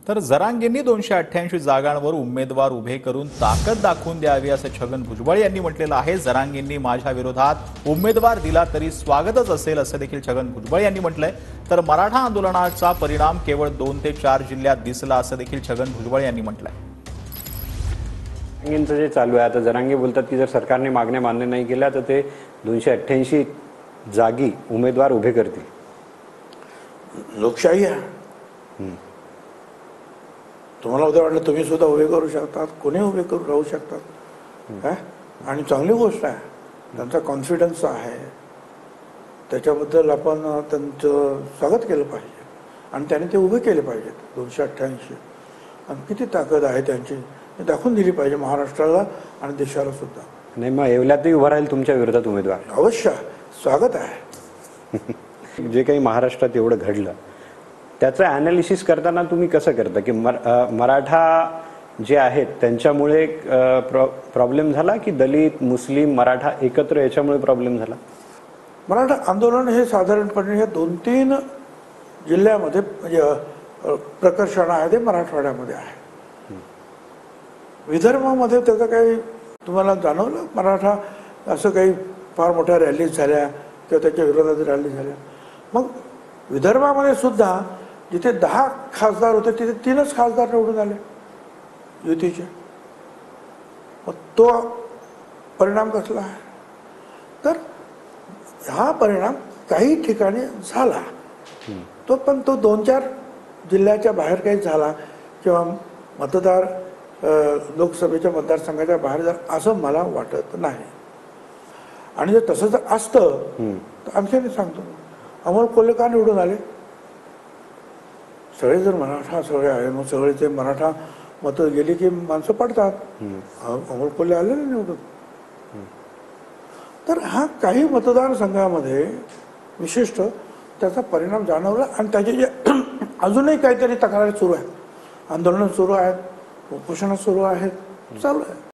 तर जरांगेंनी 288 जागांवर उमेदवार उभे करून ताकद दाखवून द्यावी असं छगन भुजबळ यांनी म्हटलेलं आहे। जरांगेंनी माझ्या विरोधात उमेदवार दिला तरी स्वागतच असेल असं देखील छगन भुजबळ यांनी म्हटलंय। तर मराठा आंदोलनाचा परिणाम केवळ 2 ते 4 जिल्ह्यात दिसला असं देखील छगन भुजबळ यांनी म्हटलंय। जरांगेंचं जे चालू आहे आता जरांगे बोलतात की जर सरकारने मागण्या मान्य नाही केल्या तर ते 288 जागी उमेदवार उभे करतील। लोकशाही आहे। तुम्हाला उद्या वाटलं तुम्ही सुद्धा उभे करू शकतात, कोणी उभे करू राहू शकतात आणि चांगली गोष्ट आहे। त्यांचा कॉन्फिडन्स आहे, त्याच्याबद्दल आपण त्यांचं स्वागत केलं पाहिजे आणि त्यांनी ते उभे केले पाहिजेत। 288 आणि किती ताकद आहे त्यांची दाखवून दिली पाहिजे महाराष्ट्राला आणि देशाला सुद्धा। नाही मग येवल्यातही उभा राहील तुमच्या विरोधात उमेदवार? अवश्य, स्वागत आहे। जे काही महाराष्ट्रात एवढं घडलं त्याचं ॲनालिसिस करताना तुम्ही कसं करता की मराठा जे आहेत त्यांच्यामुळे प्रॉब्लेम झाला की दलित मुस्लिम मराठा एकत्र याच्यामुळे प्रॉब्लेम झाला? मराठा आंदोलन हे साधारणपणे हे 2-3 जिल्ह्यामध्ये म्हणजे प्रकर्षण आहे ते मराठवाड्यामध्ये आहे। विदर्भामध्ये त्याचं काही तुम्हाला जाणवलं? मराठा असं काही फार मोठ्या रॅलीज झाल्या किंवा त्याच्या विरोधात रॅली झाल्या? मग विदर्भामध्ये सुद्धा जिथे 10 खासदार होते तिथे 3च खासदार निवडून आले युतीचे। मग तो परिणाम कसला आहे? तर हा परिणाम काही ठिकाणी झाला, तो पण तो 2-4 जिल्ह्याच्या बाहेर काही झाला किंवा मतदार लोकसभेच्या मतदारसंघाच्या बाहेर झाला असं मला वाटत नाही। आणि जर तसं जर असतं तर आणखी मी सांगतो, अमोल कोल्हे का निवडून आले? सगळे जर मराठा सगळे आहे मग सगळे ते मराठा मतं गेली की माणसं पडतात। अमोल कोल्हे आले ना निवडून। तर हा काही मतदारसंघामध्ये विशिष्ट त्याचा परिणाम जाणवला आणि त्याचे जे अजूनही काहीतरी तक्रारी सुरू आहेत, आंदोलनं सुरू आहेत, उपोषणं सुरू आहेत, चालू आहे।